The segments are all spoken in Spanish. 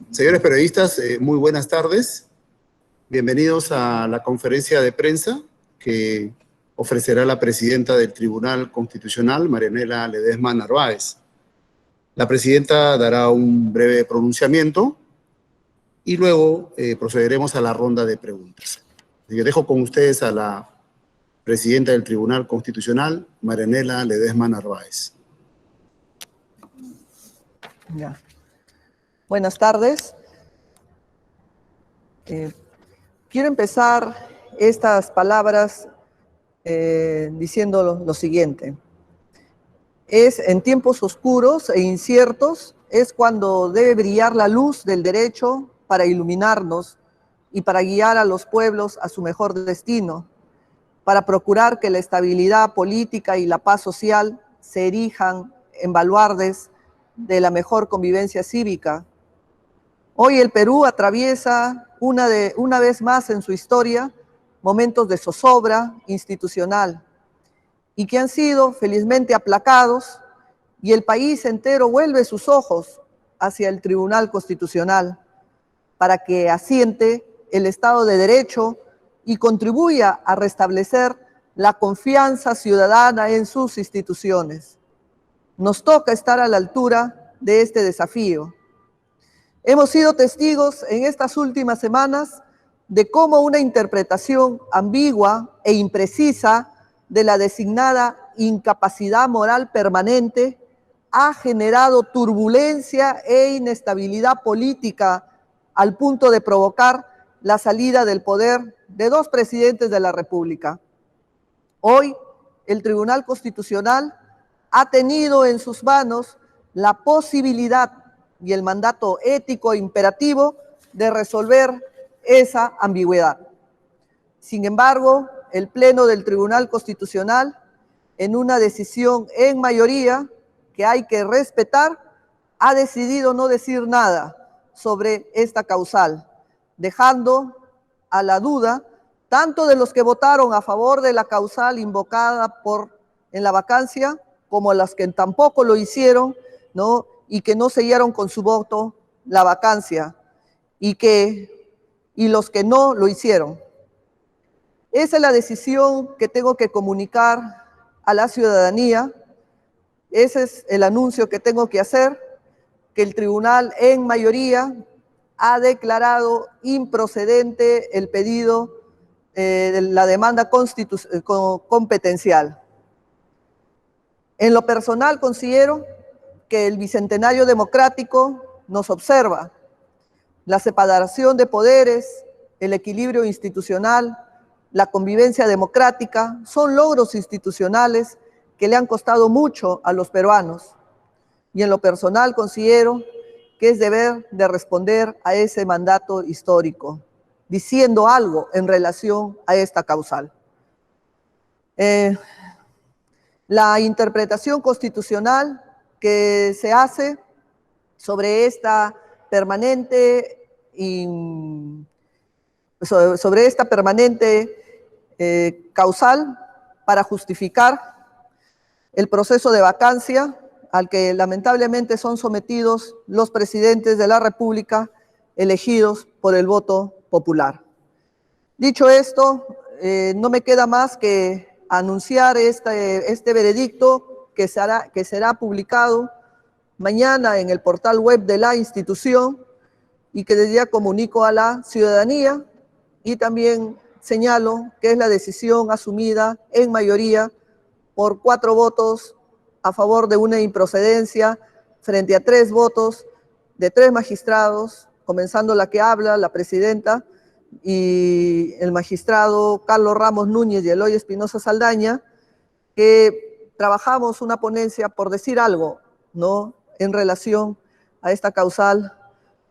Señores periodistas, muy buenas tardes. Bienvenidos a la conferencia de prensa que ofrecerá la presidenta del Tribunal Constitucional, Marianela Ledesma Narváez. La presidenta dará un breve pronunciamiento y luego procederemos a la ronda de preguntas. Yo dejo con ustedes a la presidenta del Tribunal Constitucional, Marianela Ledesma Narváez. Ya. Buenas tardes. Quiero empezar estas palabras diciendo lo siguiente. En tiempos oscuros e inciertos es cuando debe brillar la luz del derecho para iluminarnos y para guiar a los pueblos a su mejor destino, para procurar que la estabilidad política y la paz social se erijan en baluartes de la mejor convivencia cívica. Hoy el Perú atraviesa una vez más en su historia momentos de zozobra institucional y que han sido felizmente aplacados, y el país entero vuelve sus ojos hacia el Tribunal Constitucional para que asiente el Estado de Derecho y contribuya a restablecer la confianza ciudadana en sus instituciones. Nos toca estar a la altura de este desafío. Hemos sido testigos en estas últimas semanas de cómo una interpretación ambigua e imprecisa de la designada incapacidad moral permanente ha generado turbulencia e inestabilidad política al punto de provocar la salida del poder de dos presidentes de la República. Hoy, el Tribunal Constitucional ha tenido en sus manos la posibilidad y el mandato ético imperativo de resolver esa ambigüedad. Sin embargo, el Pleno del Tribunal Constitucional, en una decisión en mayoría que hay que respetar, ha decidido no decir nada sobre esta causal, dejando a la duda tanto de los que votaron a favor de la causal invocada en la vacancia, como a las que tampoco lo hicieron, ¿no? Y que no sellaron con su voto la vacancia, y los que no lo hicieron. Esa es la decisión que tengo que comunicar a la ciudadanía. Ese es el anuncio que tengo que hacer, que el tribunal en mayoría ha declarado improcedente el pedido de la demanda competencial. En lo personal considero que el bicentenario democrático nos observa. La separación de poderes, el equilibrio institucional, la convivencia democrática son logros institucionales que le han costado mucho a los peruanos. Y en lo personal considero que es deber de responder a ese mandato histórico, diciendo algo en relación a esta causal. La interpretación constitucional que se hace sobre esta permanente causal para justificar el proceso de vacancia al que lamentablemente son sometidos los presidentes de la República elegidos por el voto popular. Dicho esto, no me queda más que anunciar este veredicto que será publicado mañana en el portal web de la institución y que desde ya comunico a la ciudadanía, y también señalo que es la decisión asumida en mayoría por 4 votos a favor de una improcedencia frente a 3 votos de 3 magistrados, comenzando la que habla, la presidenta, y el magistrado Carlos Ramos Núñez y Eloy Espinosa Saldaña, que trabajamos una ponencia por decir algo, ¿no?, en relación a esta causal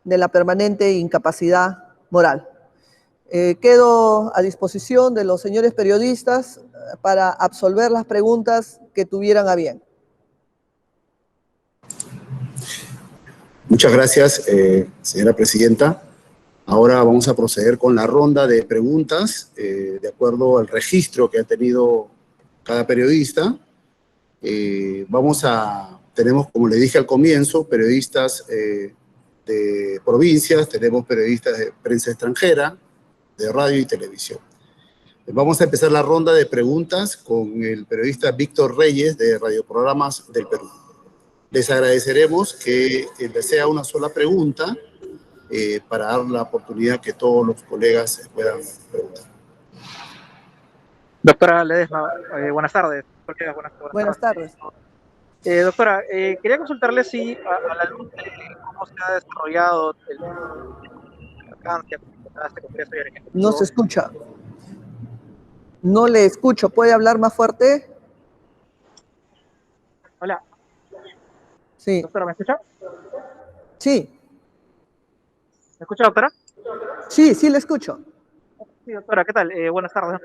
de la permanente incapacidad moral. Quedo a disposición de los señores periodistas para absolver las preguntas que tuvieran a bien. Muchas gracias, señora presidenta. Ahora vamos a proceder con la ronda de preguntas, de acuerdo al registro que ha tenido cada periodista. Tenemos, como le dije al comienzo, periodistas de de provincias, tenemos periodistas de prensa extranjera, de radio y televisión. Vamos a empezar la ronda de preguntas con el periodista Víctor Reyes de Radioprogramas del Perú. Les agradeceremos que sea una sola pregunta para dar la oportunidad que todos los colegas puedan preguntar. Doctora Ledesma, buenas tardes. Buenas tardes. Doctora, quería consultarle si a la luz de cómo se ha desarrollado este Congreso y el Ejecutivo. No se escucha. No le escucho. ¿Puede hablar más fuerte? Hola. Sí. Doctora, ¿me escucha? Sí. ¿Me escucha, doctora? Sí, sí le escucho. Sí, doctora, ¿qué tal? Buenas tardes.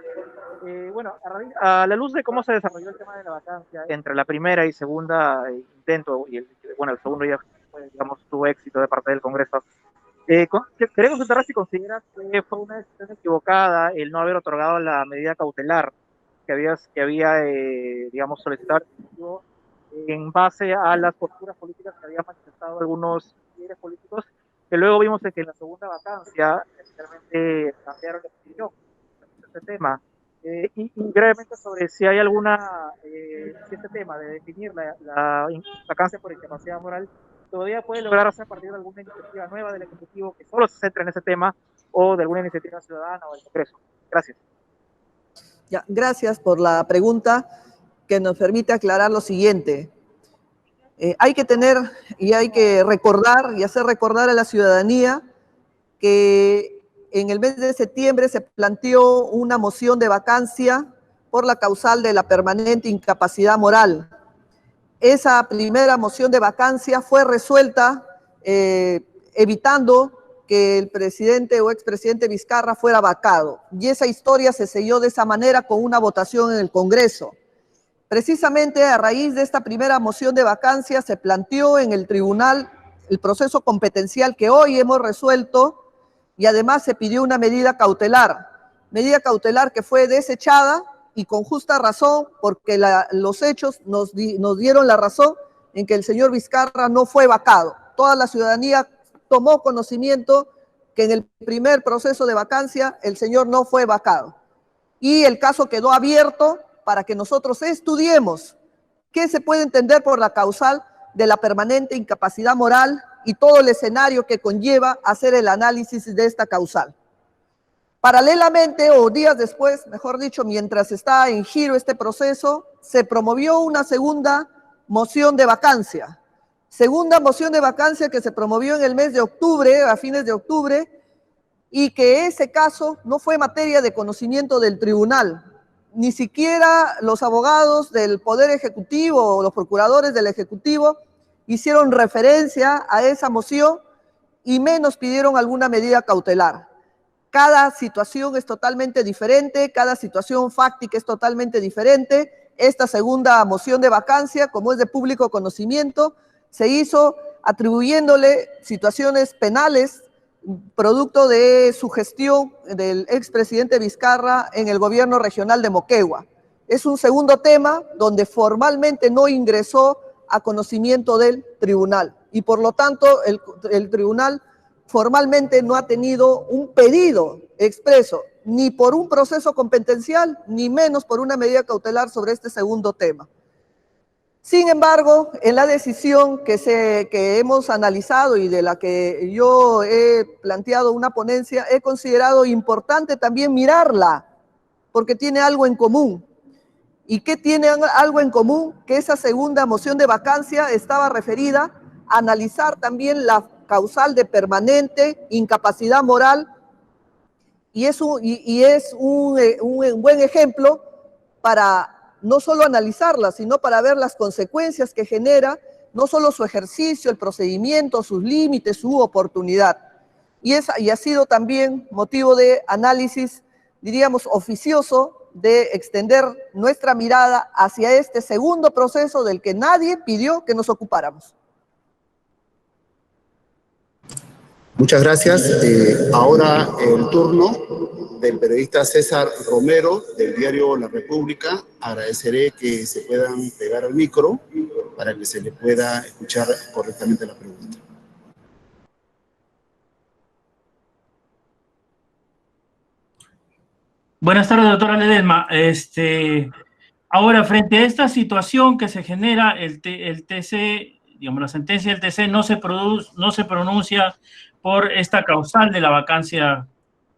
Bueno, a la luz de cómo se desarrolló el tema de la vacancia entre la primera y segunda intento, y el segundo ya, digamos, tuvo éxito de parte del Congreso, quería consultar si consideras que fue una decisión equivocada el no haber otorgado la medida cautelar que había digamos, solicitado el Ejecutivo en base a las posturas políticas que habían manifestado algunos líderes políticos, que luego vimos que en la segunda vacancia realmente cambiaron de posición respecto a este tema. Y brevemente sobre si hay alguna, si este tema de definir la vacancia por incapacidad moral todavía puede lograrse a partir de alguna iniciativa nueva del Ejecutivo que solo se centre en ese tema o de alguna iniciativa ciudadana o del Congreso. Gracias. Ya, gracias por la pregunta que nos permite aclarar lo siguiente. Hay que tener y hay que recordar y hacer recordar a la ciudadanía que en el mes de septiembre se planteó una moción de vacancia por la causal de la permanente incapacidad moral. Esa primera moción de vacancia fue resuelta evitando que el presidente o expresidente Vizcarra fuera vacado. Y esa historia se selló de esa manera con una votación en el Congreso. Precisamente a raíz de esta primera moción de vacancia se planteó en el tribunal el proceso competencial que hoy hemos resuelto y además se pidió una medida cautelar que fue desechada y con justa razón porque los hechos nos dieron la razón en que el señor Vizcarra no fue vacado. Toda la ciudadanía tomó conocimiento que en el primer proceso de vacancia el señor no fue vacado. Y el caso quedó abierto para que nosotros estudiemos qué se puede entender por la causal de la permanente incapacidad moral y todo el escenario que conlleva hacer el análisis de esta causal. Paralelamente, o días después, mejor dicho, mientras está en giro este proceso, se promovió una segunda moción de vacancia. Segunda moción de vacancia que se promovió en el mes de octubre, a fines de octubre, y que ese caso no fue materia de conocimiento del tribunal. Ni siquiera los abogados del Poder Ejecutivo o los procuradores del Ejecutivo hicieron referencia a esa moción y menos pidieron alguna medida cautelar. Cada situación es totalmente diferente, cada situación fáctica es totalmente diferente. Esta segunda moción de vacancia, como es de público conocimiento, se hizo atribuyéndole situaciones penales producto de su gestión del expresidente Vizcarra en el gobierno regional de Moquegua. Es un segundo tema donde formalmente no ingresó a conocimiento del tribunal y por lo tanto el tribunal formalmente no ha tenido un pedido expreso ni por un proceso competencial ni menos por una medida cautelar sobre este segundo tema. Sin embargo, en la decisión que hemos analizado y de la que yo he planteado una ponencia, he considerado importante también mirarla, porque tiene algo en común. ¿Y qué tiene algo en común? Que esa segunda moción de vacancia estaba referida a analizar también la causal de permanente incapacidad moral y es un buen ejemplo para no solo analizarla, sino para ver las consecuencias que genera, no solo su ejercicio, el procedimiento, sus límites, su oportunidad. Y ha sido también motivo de análisis, diríamos, oficioso, de extender nuestra mirada hacia este segundo proceso del que nadie pidió que nos ocupáramos. Muchas gracias. Ahora el turno del periodista César Romero, del diario La República. Agradeceré que se puedan pegar al micro para que se le pueda escuchar correctamente la pregunta. Buenas tardes, doctora Ledesma. Ahora, frente a esta situación que se genera, el TC, digamos, la sentencia del TC no se pronuncia por esta causal de la vacancia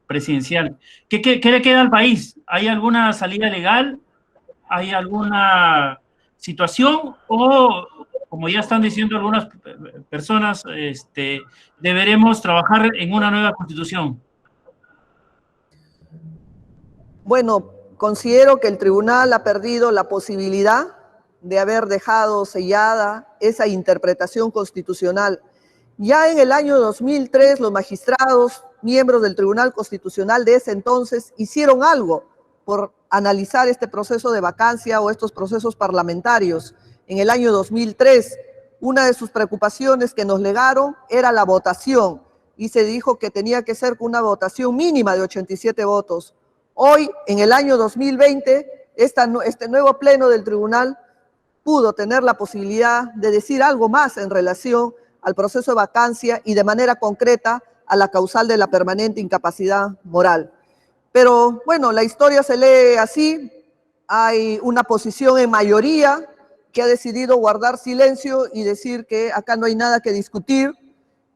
presidencial. ¿Qué le queda al país? ¿Hay alguna salida legal? ¿Hay alguna situación? O, como ya están diciendo algunas personas, deberemos trabajar en una nueva constitución. Bueno, considero que el tribunal ha perdido la posibilidad de haber dejado sellada esa interpretación constitucional. Ya en el año 2003, los magistrados, miembros del Tribunal Constitucional de ese entonces, hicieron algo por analizar este proceso de vacancia o estos procesos parlamentarios. En el año 2003, una de sus preocupaciones que nos legaron era la votación y se dijo que tenía que ser una votación mínima de 87 votos. Hoy, en el año 2020, este nuevo pleno del tribunal pudo tener la posibilidad de decir algo más en relación al proceso de vacancia y de manera concreta a la causal de la permanente incapacidad moral. Pero bueno, la historia se lee así, hay una posición en mayoría que ha decidido guardar silencio y decir que acá no hay nada que discutir.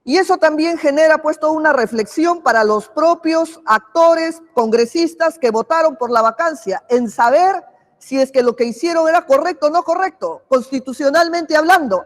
Y eso también genera pues toda una reflexión para los propios actores congresistas que votaron por la vacancia, en saber si es que lo que hicieron era correcto o no correcto, constitucionalmente hablando.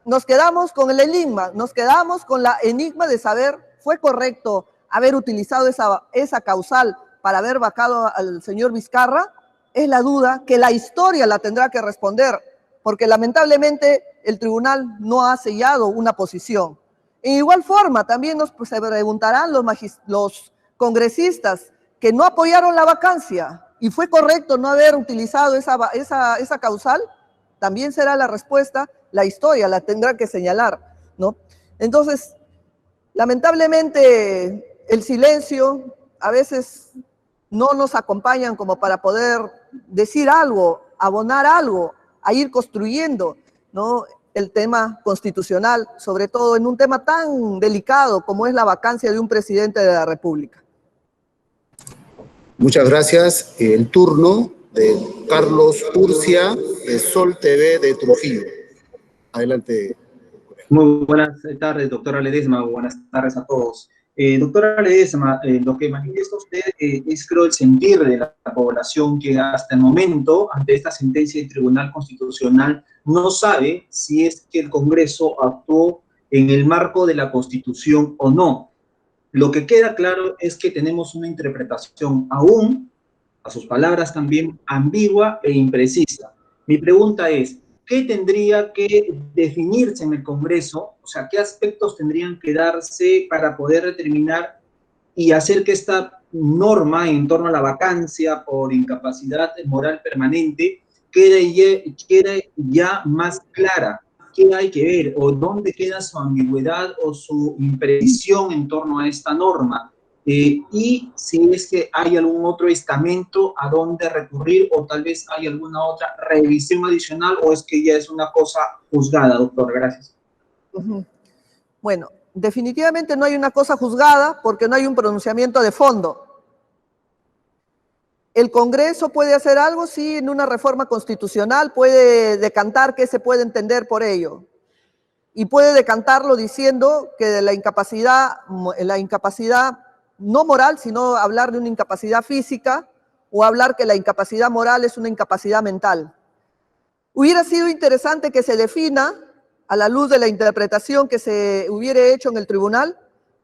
Nos quedamos con el enigma, nos quedamos con la enigma de saber, ¿fue correcto haber utilizado esa causal para haber vacado al señor Vizcarra? Es la duda que la historia la tendrá que responder, porque lamentablemente el tribunal no ha sellado una posición. En igual forma, también se preguntarán los congresistas que no apoyaron la vacancia y fue correcto no haber utilizado esa causal, también será la respuesta, la historia la tendrá que señalar, ¿no? Entonces, lamentablemente, el silencio a veces no nos acompañan como para poder decir algo, abonar algo, a ir construyendo, ¿no?, el tema constitucional, sobre todo en un tema tan delicado como es la vacancia de un presidente de la República. Muchas gracias. El turno de Carlos Urcia, de Sol TV de Trujillo. Adelante. Muy buenas tardes, doctora Ledesma. Buenas tardes a todos. Doctora Ledesma, lo que manifiesta usted es, creo, el sentir de la población que hasta el momento, ante esta sentencia del Tribunal Constitucional, no sabe si es que el Congreso actuó en el marco de la Constitución o no. Lo que queda claro es que tenemos una interpretación aún, a sus palabras también, ambigua e imprecisa. Mi pregunta es, ¿qué tendría que definirse en el Congreso? O sea, ¿qué aspectos tendrían que darse para poder determinar y hacer que esta norma en torno a la vacancia por incapacidad moral permanente quede ya más clara? ¿Qué hay que ver? ¿O dónde queda su ambigüedad o su imprecisión en torno a esta norma? Y si es que hay algún otro estamento a dónde recurrir o tal vez hay alguna otra revisión adicional o es que ya es una cosa juzgada, doctor. Gracias. Bueno, definitivamente no hay una cosa juzgada porque no hay un pronunciamiento de fondo. ¿El Congreso puede hacer algo? Sí, en una reforma constitucional puede decantar qué se puede entender por ello. Y puede decantarlo diciendo que de la incapacidad no moral, sino hablar de una incapacidad física o hablar que la incapacidad moral es una incapacidad mental. Hubiera sido interesante que se defina, a la luz de la interpretación que se hubiera hecho en el tribunal,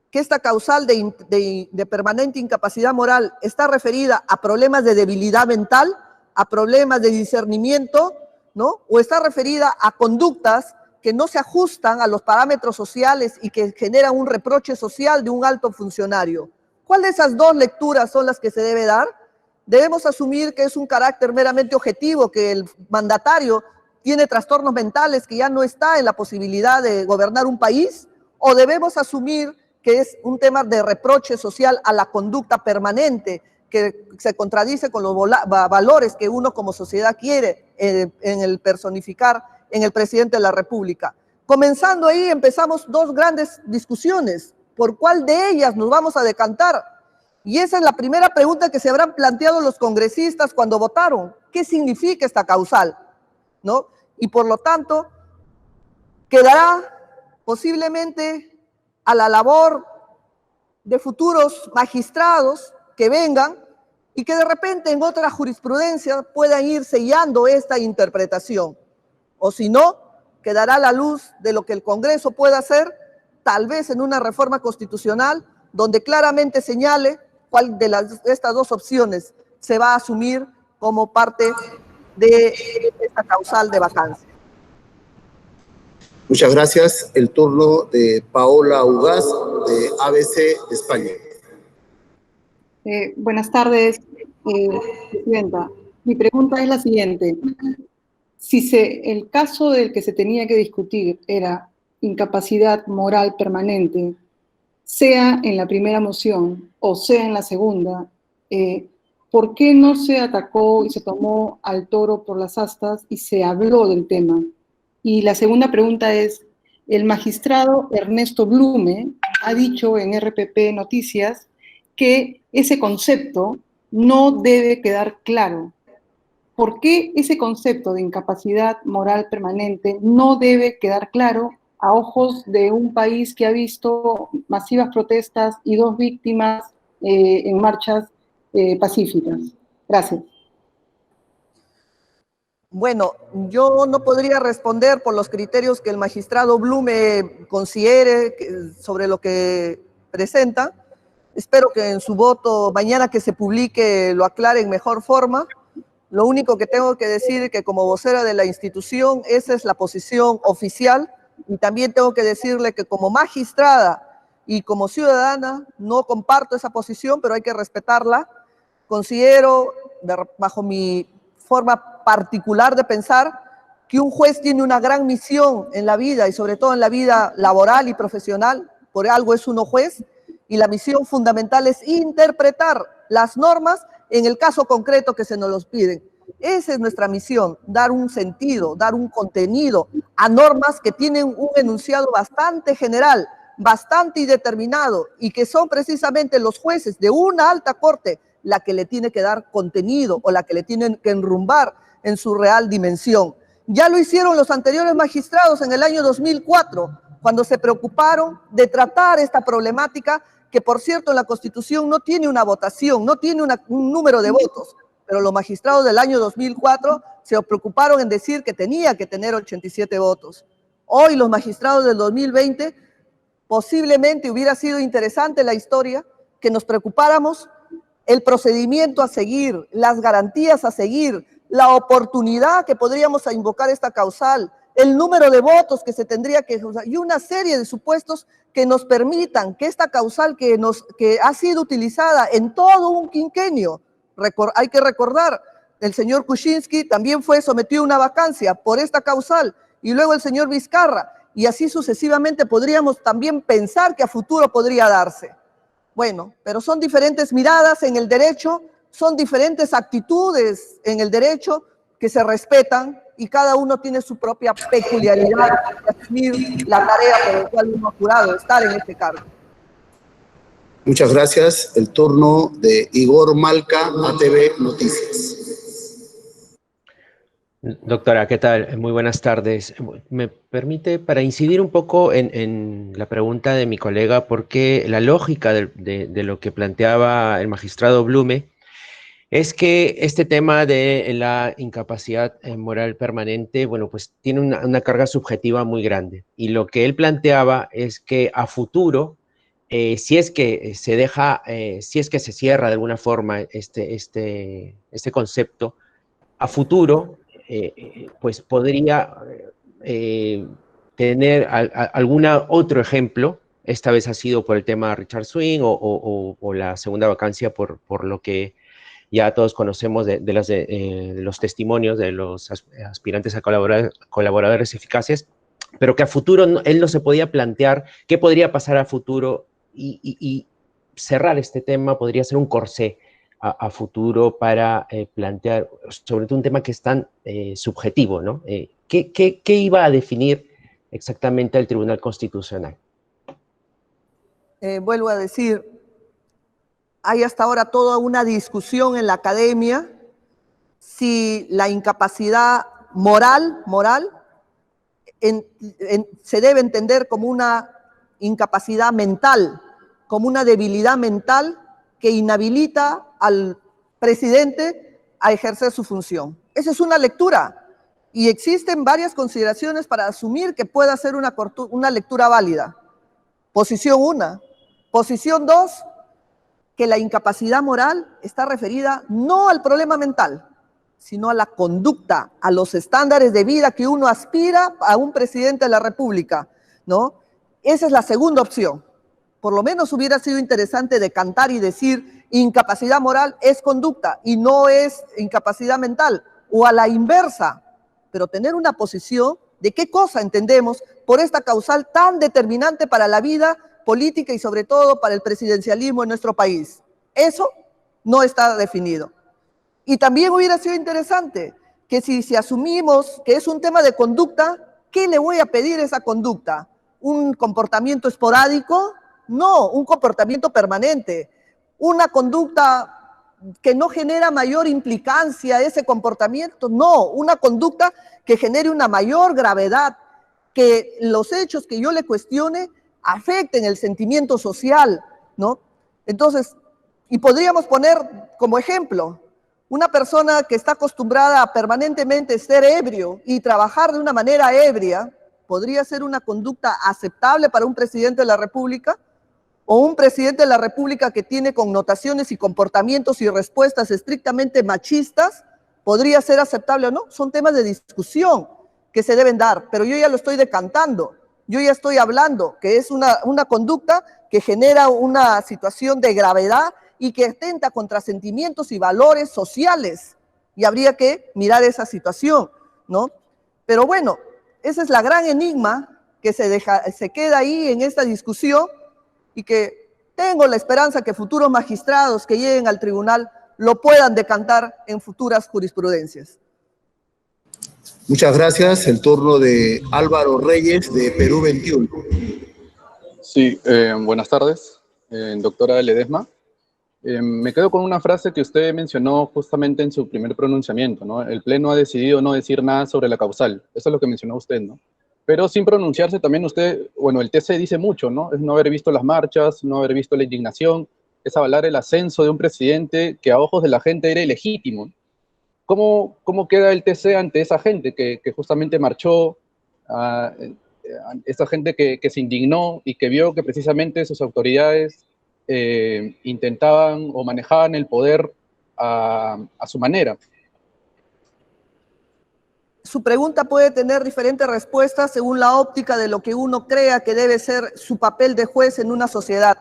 que esta causal de permanente incapacidad moral está referida a problemas de debilidad mental, a problemas de discernimiento, ¿no?, o está referida a conductas que no se ajustan a los parámetros sociales y que generan un reproche social de un alto funcionario. ¿Cuál de esas dos lecturas son las que se debe dar? Debemos asumir que es un carácter meramente objetivo, que el mandatario tiene trastornos mentales, que ya no está en la posibilidad de gobernar un país, o debemos asumir que es un tema de reproche social a la conducta permanente, que se contradice con los valores que uno como sociedad quiere en el personificar en el presidente de la República. Comenzando ahí, empezamos dos grandes discusiones. ¿Por cuál de ellas nos vamos a decantar? Y esa es la primera pregunta que se habrán planteado los congresistas cuando votaron. ¿Qué significa esta causal? ¿No? Y por lo tanto, quedará posiblemente a la labor de futuros magistrados que vengan y que de repente en otra jurisprudencia puedan ir sellando esta interpretación. O si no, quedará a la luz de lo que el Congreso pueda hacer, tal vez en una reforma constitucional, donde claramente señale cuál de estas dos opciones se va a asumir como parte de esta causal de vacancia. Muchas gracias. El turno de Paola Ugaz, de ABC de España. Buenas tardes, Presidenta. Mi pregunta es la siguiente. Si el caso del que se tenía que discutir era incapacidad moral permanente, sea en la primera moción o sea en la segunda, ¿por qué no se atacó y se tomó al toro por las astas y se habló del tema? Y la segunda pregunta es, el magistrado Ernesto Blume ha dicho en RPP Noticias que ese concepto no debe quedar claro. ¿Por qué ese concepto de incapacidad moral permanente no debe quedar claro a ojos de un país que ha visto masivas protestas y 2 víctimas en marchas pacíficas? Gracias. Bueno, yo no podría responder por los criterios que el magistrado Blume considere sobre lo que presenta. Espero que en su voto, mañana que se publique, lo aclare en mejor forma. Lo único que tengo que decir es que como vocera de la institución, esa es la posición oficial, y también tengo que decirle que como magistrada y como ciudadana no comparto esa posición, pero hay que respetarla. Considero, bajo mi forma particular de pensar, que un juez tiene una gran misión en la vida y sobre todo en la vida laboral y profesional, por algo es uno juez, y la misión fundamental es interpretar las normas en el caso concreto que se nos los piden. Esa es nuestra misión, dar un sentido, dar un contenido a normas que tienen un enunciado bastante general, bastante indeterminado, y que son precisamente los jueces de una alta corte la que le tiene que dar contenido o la que le tienen que enrumbar en su real dimensión. Ya lo hicieron los anteriores magistrados en el año 2004, cuando se preocuparon de tratar esta problemática, que por cierto en la Constitución no tiene una votación, no tiene un número de votos, pero los magistrados del año 2004 se preocuparon en decir que tenía que tener 87 votos. Hoy los magistrados del 2020, posiblemente hubiera sido interesante la historia que nos preocupáramos el procedimiento a seguir, las garantías a seguir, la oportunidad que podríamos invocar esta causal, el número de votos que se tendría que usar y una serie de supuestos que nos permitan que esta causal que ha sido utilizada en todo un quinquenio, hay que recordar, el señor Kuczynski también fue sometido a una vacancia por esta causal y luego el señor Vizcarra, y así sucesivamente podríamos también pensar que a futuro podría darse. Bueno, pero son diferentes miradas en el derecho, son diferentes actitudes en el derecho que se respetan y cada uno tiene su propia peculiaridad de asumir la tarea por la cual uno ha jurado estar en este cargo. Muchas gracias. El turno de Igor Malca, ATV Noticias. Doctora, ¿qué tal? Muy buenas tardes. Me permite, para incidir un poco en la pregunta de mi colega, porque la lógica de lo que planteaba el magistrado Blume es que este tema de la incapacidad moral permanente, bueno, pues tiene una carga subjetiva muy grande. Y lo que él planteaba es que a futuro, si es que se deja, si es que se cierra de alguna forma este concepto, a futuro, pues podría tener algún otro ejemplo. Esta vez ha sido por el tema Richard Swing o la segunda vacancia por lo que ya todos conocemos de los testimonios de los aspirantes a colaboradores eficaces, pero que a futuro él no se podía plantear qué podría pasar a futuro y cerrar este tema podría ser un corsé a futuro para plantear, sobre todo un tema que es tan subjetivo, ¿no? ¿Qué iba a definir exactamente el Tribunal Constitucional? Vuelvo a decir, hay hasta ahora toda una discusión en la academia si la incapacidad moral se debe entender como una incapacidad mental, como una debilidad mental que inhabilita al presidente a ejercer su función. Esa es una lectura y existen varias consideraciones para asumir que pueda ser una lectura válida. Posición 1. Posición 2, que la incapacidad moral está referida no al problema mental, sino a la conducta, a los estándares de vida que uno aspira a un presidente de la República, ¿no? Esa es la segunda opción. Por lo menos hubiera sido interesante decantar y decir incapacidad moral es conducta y no es incapacidad mental, o a la inversa, pero tener una posición de qué cosa entendemos por esta causal tan determinante para la vida política y sobre todo para el presidencialismo en nuestro país. Eso no está definido. Y también hubiera sido interesante que si asumimos que es un tema de conducta, ¿qué le voy a pedir a esa conducta? ¿Un comportamiento esporádico? No, un comportamiento permanente. Una conducta que no genera mayor implicancia ese comportamiento, no, una conducta que genere una mayor gravedad, que los hechos que yo le cuestione afecten el sentimiento social, ¿no? Entonces, y podríamos poner como ejemplo, una persona que está acostumbrada a permanentemente ser ebrio y trabajar de una manera ebria, ¿podría ser una conducta aceptable para un presidente de la República? ¿O un presidente de la República que tiene connotaciones y comportamientos y respuestas estrictamente machistas? ¿Podría ser aceptable o no? Son temas de discusión que se deben dar, pero yo ya lo estoy decantando. Yo ya estoy hablando que es una conducta que genera una situación de gravedad y que atenta contra sentimientos y valores sociales. Y habría que mirar esa situación, ¿no? Pero bueno, esa es la gran enigma que se queda ahí en esta discusión y que tengo la esperanza que futuros magistrados que lleguen al tribunal lo puedan decantar en futuras jurisprudencias. Muchas gracias. El turno de Álvaro Reyes, de Perú 21. Sí, buenas tardes, doctora Ledesma. Me quedo con una frase que usted mencionó justamente en su primer pronunciamiento, ¿no? El Pleno ha decidido no decir nada sobre la causal. Eso es lo que mencionó usted, ¿no? Pero sin pronunciarse también usted, bueno, el TC dice mucho, ¿no? Es no haber visto las marchas, no haber visto la indignación, es avalar el ascenso de un presidente que a ojos de la gente era ilegítimo. ¿Cómo queda el TC ante esa gente que justamente marchó, esa gente que se indignó y que vio que precisamente sus autoridades intentaban o manejaban el poder a su manera? Su pregunta puede tener diferentes respuestas según la óptica de lo que uno crea que debe ser su papel de juez en una sociedad.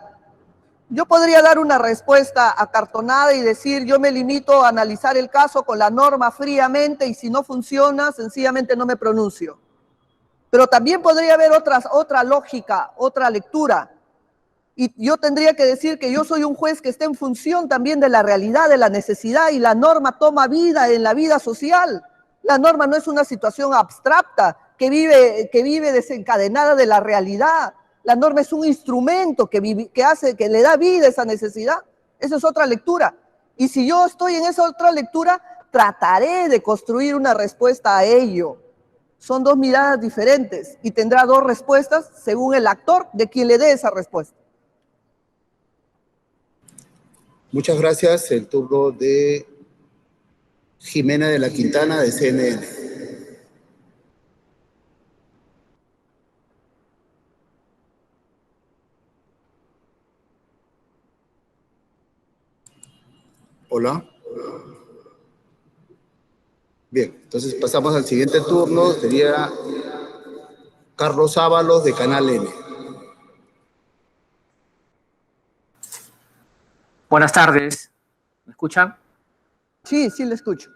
Yo podría dar una respuesta acartonada y decir, yo me limito a analizar el caso con la norma fríamente y si no funciona, sencillamente no me pronuncio. Pero también podría haber otra lógica, otra lectura. Y yo tendría que decir que yo soy un juez que está en función también de la realidad, de la necesidad, y la norma toma vida en la vida social. La norma no es una situación abstracta que vive desencadenada de la realidad. La norma es un instrumento que le da vida a esa necesidad. Esa es otra lectura. Y si yo estoy en esa otra lectura, trataré de construir una respuesta a ello. Son dos miradas diferentes y tendrá dos respuestas según el actor de quien le dé esa respuesta. Muchas gracias. El turno de Jimena de la Quintana, de CNN. Hola. Bien, entonces pasamos al siguiente turno. Sería Carlos Ábalos, de Canal N. Buenas tardes. ¿Me escuchan? Sí, sí le escucho.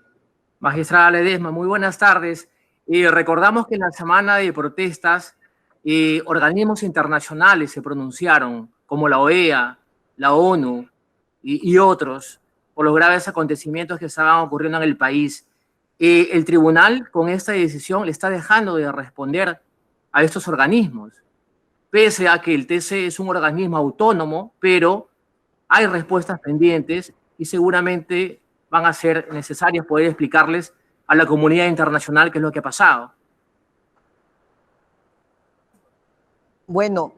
Magistrada Ledesma, muy buenas tardes. Recordamos que en la semana de protestas, organismos internacionales se pronunciaron, como la OEA, la ONU y otros, por los graves acontecimientos que estaban ocurriendo en el país. El tribunal, con esta decisión, le está dejando de responder a estos organismos, pese a que el TC es un organismo autónomo, pero hay respuestas pendientes y seguramente van a ser necesarias poder explicarles a la comunidad internacional qué es lo que ha pasado. Bueno,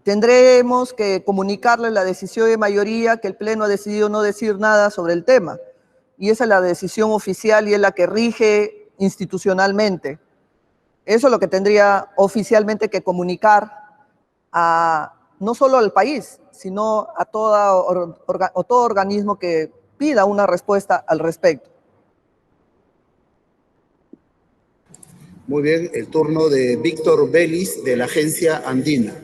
tendremos que comunicarle la decisión de mayoría que el Pleno ha decidido no decir nada sobre el tema. Y esa es la decisión oficial y es la que rige institucionalmente. Eso es lo que tendría oficialmente que comunicar no solo al país, sino a todo organismo que pida una respuesta al respecto. Muy bien, el turno de Víctor Vélez de la Agencia Andina.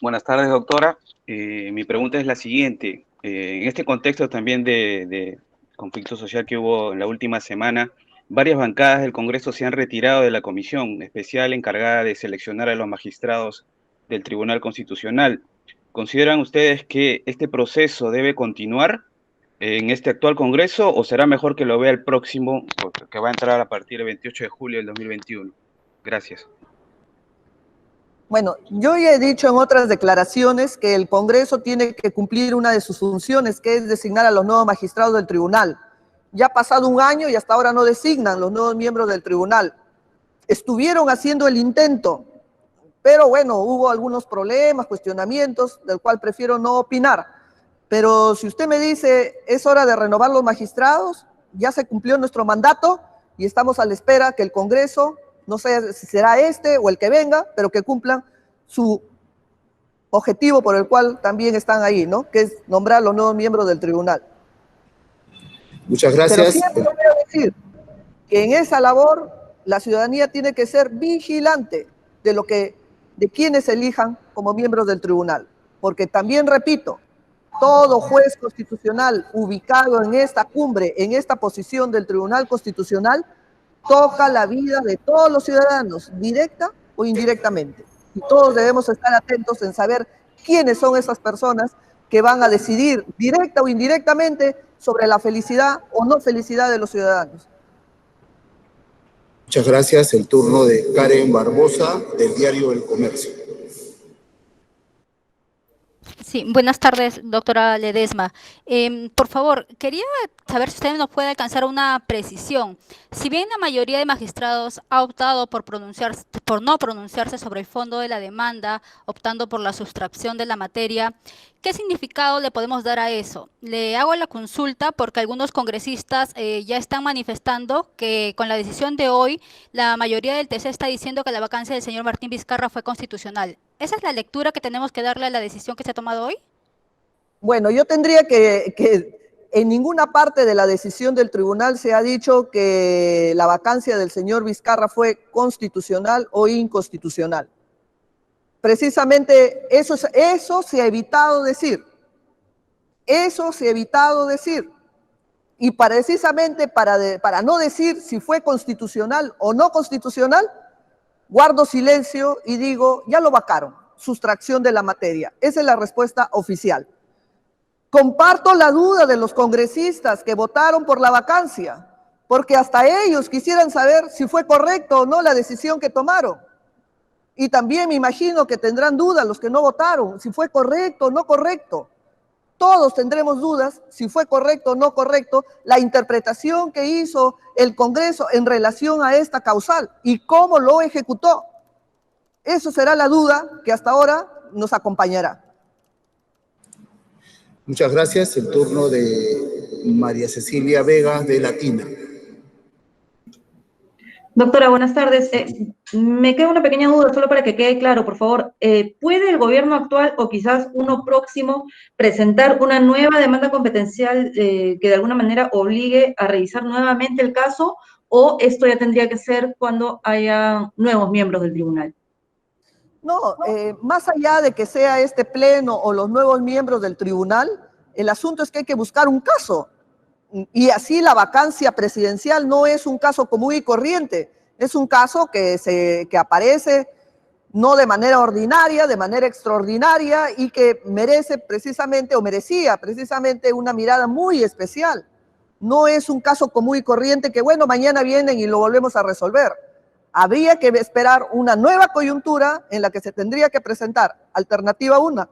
Buenas tardes, doctora. Mi pregunta es la siguiente. En este contexto también de conflicto social que hubo en la última semana, varias bancadas del Congreso se han retirado de la comisión especial encargada de seleccionar a los magistrados del Tribunal Constitucional. ¿Consideran ustedes que este proceso debe continuar en este actual Congreso o será mejor que lo vea el próximo, que va a entrar a partir del 28 de julio del 2021? Gracias. Bueno, yo ya he dicho en otras declaraciones que el Congreso tiene que cumplir una de sus funciones, que es designar a los nuevos magistrados del tribunal. Ya ha pasado un año y hasta ahora no designan los nuevos miembros del tribunal. Estuvieron haciendo el intento, pero bueno, hubo algunos problemas, cuestionamientos, del cual prefiero no opinar. Pero si usted me dice, es hora de renovar los magistrados, ya se cumplió nuestro mandato y estamos a la espera que el Congreso, no sé si será este o el que venga, pero que cumplan su objetivo por el cual también están ahí, ¿no? Que es nombrar los nuevos miembros del tribunal. Muchas gracias. Pero siempre voy a decir que en esa labor la ciudadanía tiene que ser vigilante de quienes elijan como miembros del tribunal. Porque también repito, todo juez constitucional ubicado en esta cumbre, en esta posición del Tribunal Constitucional, toca la vida de todos los ciudadanos, directa o indirectamente. Y todos debemos estar atentos en saber quiénes son esas personas que van a decidir directa o indirectamente sobre la felicidad o no felicidad de los ciudadanos. Muchas gracias. El turno de Karen Barbosa, del diario El Comercio. Sí, buenas tardes, doctora Ledesma. Por favor, quería saber si usted nos puede alcanzar una precisión. Si bien la mayoría de magistrados ha optado por no pronunciarse sobre el fondo de la demanda, optando por la sustracción de la materia, ¿qué significado le podemos dar a eso? Le hago la consulta porque algunos congresistas ya están manifestando que con la decisión de hoy, la mayoría del TC está diciendo que la vacancia del señor Martín Vizcarra fue constitucional. ¿Esa es la lectura que tenemos que darle a la decisión que se ha tomado hoy? Bueno, yo tendría que en ninguna parte de la decisión del tribunal se ha dicho que la vacancia del señor Vizcarra fue constitucional o inconstitucional. Precisamente eso se ha evitado decir. Eso se ha evitado decir. Y precisamente para no decir si fue constitucional o no constitucional, guardo silencio y digo, ya lo vacaron, sustracción de la materia. Esa es la respuesta oficial. Comparto la duda de los congresistas que votaron por la vacancia, porque hasta ellos quisieran saber si fue correcto o no la decisión que tomaron. Y también me imagino que tendrán dudas los que no votaron, si fue correcto o no correcto. Todos tendremos dudas si fue correcto o no correcto la interpretación que hizo el Congreso en relación a esta causal y cómo lo ejecutó. Eso será la duda que hasta ahora nos acompañará. Muchas gracias. El turno de María Cecilia Vega, de Latina. Doctora, buenas tardes. Me queda una pequeña duda, solo para que quede claro, por favor. ¿Puede el gobierno actual o quizás uno próximo presentar una nueva demanda competencial que de alguna manera obligue a revisar nuevamente el caso, o esto ya tendría que ser cuando haya nuevos miembros del tribunal? No, más allá de que sea este pleno o los nuevos miembros del tribunal, el asunto es que hay que buscar un caso. Y así la vacancia presidencial no es un caso común y corriente, es un caso que aparece no de manera ordinaria, de manera extraordinaria y que merece precisamente o merecía precisamente una mirada muy especial. No es un caso común y corriente que, bueno, mañana vienen y lo volvemos a resolver. Habría que esperar una nueva coyuntura en la que se tendría que presentar, alternativa 1,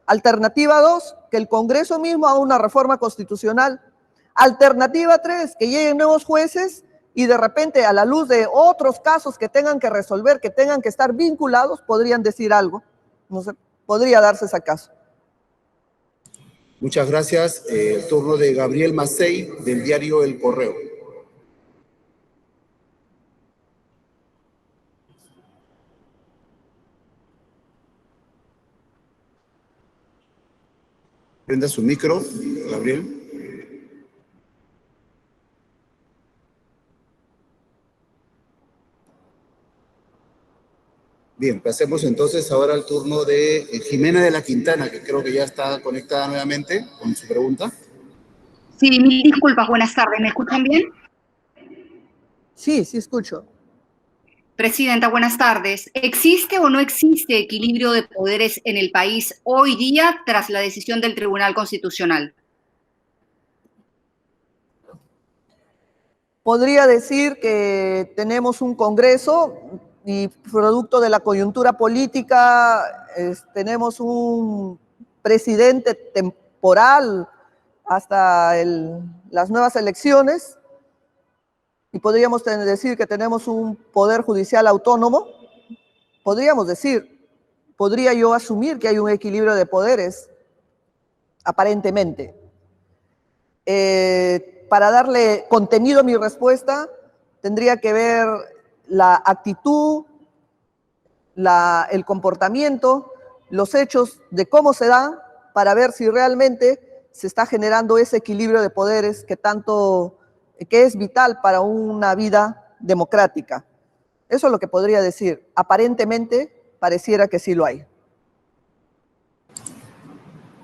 Alternativa 2, que el Congreso mismo haga una reforma constitucional. Alternativa 3, que lleguen nuevos jueces y de repente, a la luz de otros casos que tengan que resolver, que tengan que estar vinculados, podrían decir algo. No sé, podría darse ese caso. Muchas gracias. El turno de Gabriel Macei, del diario El Correo. Prenda su micro, Gabriel. Bien, pasemos entonces ahora al turno de Jimena de la Quintana, que creo que ya está conectada nuevamente con su pregunta. Sí, mil disculpas, buenas tardes. ¿Me escuchan bien? Sí, sí escucho. Presidenta, buenas tardes. ¿Existe o no existe equilibrio de poderes en el país hoy día tras la decisión del Tribunal Constitucional? Podría decir que tenemos un Congreso y producto de la coyuntura política tenemos un presidente temporal hasta las nuevas elecciones y podríamos decir que tenemos un poder judicial autónomo. Podría yo asumir que hay un equilibrio de poderes, aparentemente. Para darle contenido a mi respuesta, tendría que ver la actitud, el comportamiento, los hechos de cómo se da, para ver si realmente se está generando ese equilibrio de poderes que es vital para una vida democrática. Eso es lo que podría decir. Aparentemente, pareciera que sí lo hay.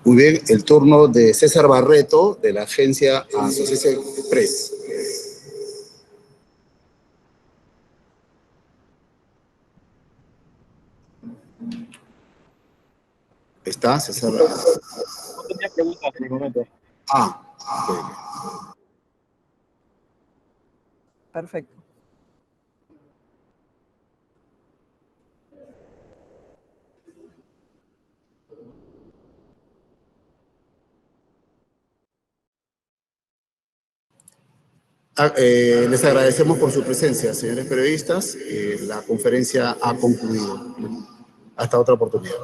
Muy bien, el turno de César Barreto, de la agencia Associated Press. ¿Está, César? No tenía preguntas en el momento. Ok. Perfecto. Les agradecemos por su presencia, señores periodistas. La conferencia ha concluido. Hasta otra oportunidad.